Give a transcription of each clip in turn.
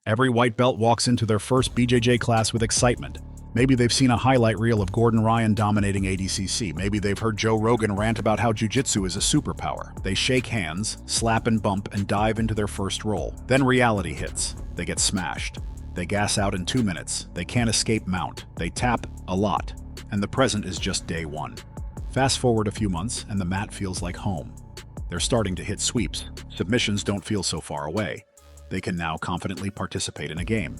Every white belt walks into their first BJJ class with excitement. Maybe they've seen a highlight reel of Gordon Ryan dominating ADCC. Maybe they've heard Joe Rogan rant about how jiu-jitsu is a superpower. They shake hands, slap and bump, and dive into their first roll. Then reality hits. They get smashed. They gas out in 2 minutes. They can't escape mount. They tap a lot. And the present is just day one. Fast forward a few months, and the mat feels like home. They're starting to hit sweeps. Submissions don't feel so far away. They can now confidently participate in a game.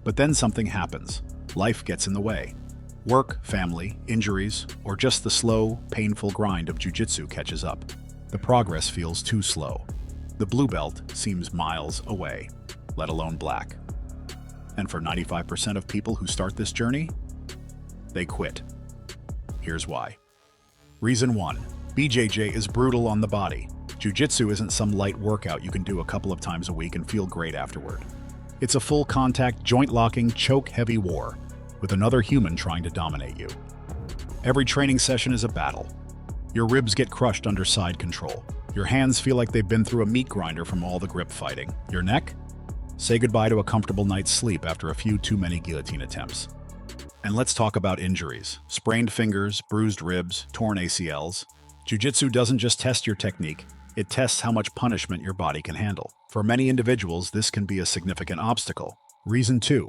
But then something happens. Life gets in the way. Work, family, injuries, or just the slow, painful grind of jiu-jitsu catches up. The progress feels too slow. The blue belt seems miles away, let alone black. And for 95% of people who start this journey, they quit. Here's why. Reason 1. BJJ is brutal on the body. Jiu-jitsu isn't some light workout you can do a couple of times a week and feel great afterward. It's a full-contact, joint-locking, choke-heavy war, with another human trying to dominate you. Every training session is a battle. Your ribs get crushed under side control. Your hands feel like they've been through a meat grinder from all the grip fighting. Your neck? Say goodbye to a comfortable night's sleep after a few too many guillotine attempts. And let's talk about injuries. Sprained fingers, bruised ribs, torn ACLs. Jiu-jitsu doesn't just test your technique, it tests how much punishment your body can handle. For many individuals, this can be a significant obstacle. Reason 2.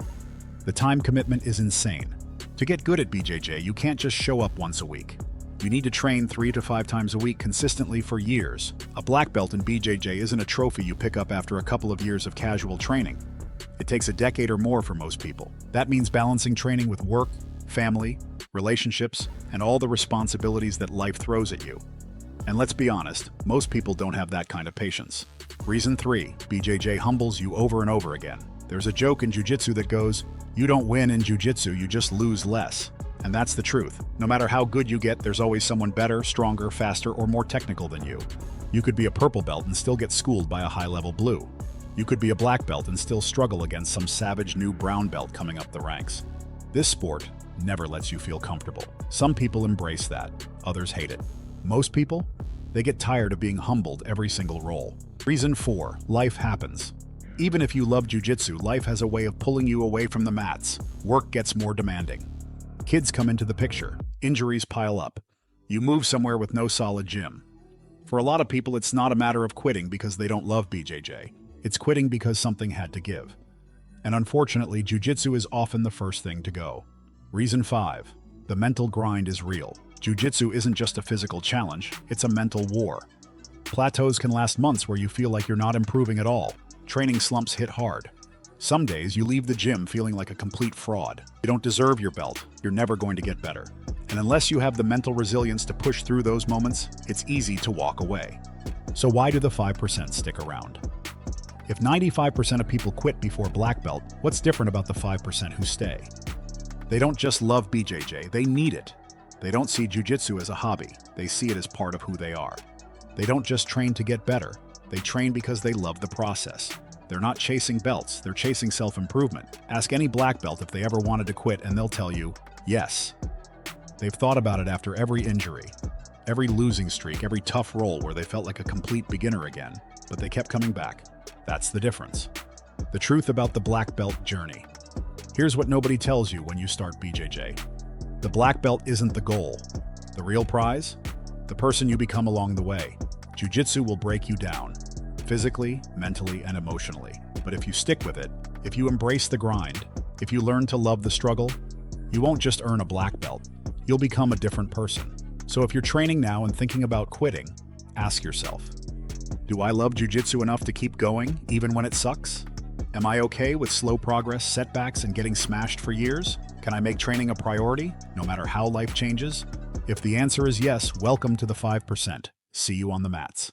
The time commitment is insane. To get good at BJJ, you can't just show up once a week. You need to train 3 to 5 times a week consistently for years. A black belt in BJJ isn't a trophy you pick up after a couple of years of casual training. It takes a decade or more for most people. That means balancing training with work, family, relationships, and all the responsibilities that life throws at you. And let's be honest, most people don't have that kind of patience. Reason 3. BJJ humbles you over and over again. There's a joke in jiu-jitsu that goes, "You don't win in jiu-jitsu, you just lose less." And that's the truth. No matter how good you get, there's always someone better, stronger, faster, or more technical than you. You could be a purple belt and still get schooled by a high-level blue. You could be a black belt and still struggle against some savage new brown belt coming up the ranks. This sport never lets you feel comfortable. Some people embrace that, others hate it. Most people, they get tired of being humbled every single roll. Reason 4. Life happens. Even if you love jiu-jitsu, life has a way of pulling you away from the mats. Work gets more demanding. Kids come into the picture. Injuries pile up. You move somewhere with no solid gym. For a lot of people, it's not a matter of quitting because they don't love BJJ. It's quitting because something had to give. And unfortunately, jiu-jitsu is often the first thing to go. Reason 5. The mental grind is real. Jiu-jitsu isn't just a physical challenge, it's a mental war. Plateaus can last months where you feel like you're not improving at all. Training slumps hit hard. Some days you leave the gym feeling like a complete fraud. You don't deserve your belt, you're never going to get better. And unless you have the mental resilience to push through those moments, it's easy to walk away. So why do the 5% stick around? If 95% of people quit before black belt, what's different about the 5% who stay? They don't just love BJJ, they need it. They don't see jiu-jitsu as a hobby, they see it as part of who they are. They don't just train to get better, they train because they love the process. They're not chasing belts, they're chasing self-improvement. Ask any black belt if they ever wanted to quit and they'll tell you, yes. They've thought about it after every injury, every losing streak, every tough roll where they felt like a complete beginner again, but they kept coming back. That's the difference. The truth about the black belt journey. Here's what nobody tells you when you start BJJ. The black belt isn't the goal. The real prize? The person you become along the way. Jiu-jitsu will break you down, physically, mentally, and emotionally. But if you stick with it, if you embrace the grind, if you learn to love the struggle, you won't just earn a black belt, you'll become a different person. So if you're training now and thinking about quitting, ask yourself, do I love jiu-jitsu enough to keep going, even when it sucks? Am I okay with slow progress, setbacks, and getting smashed for years? Can I make training a priority, no matter how life changes? If the answer is yes, welcome to the 5%. See you on the mats.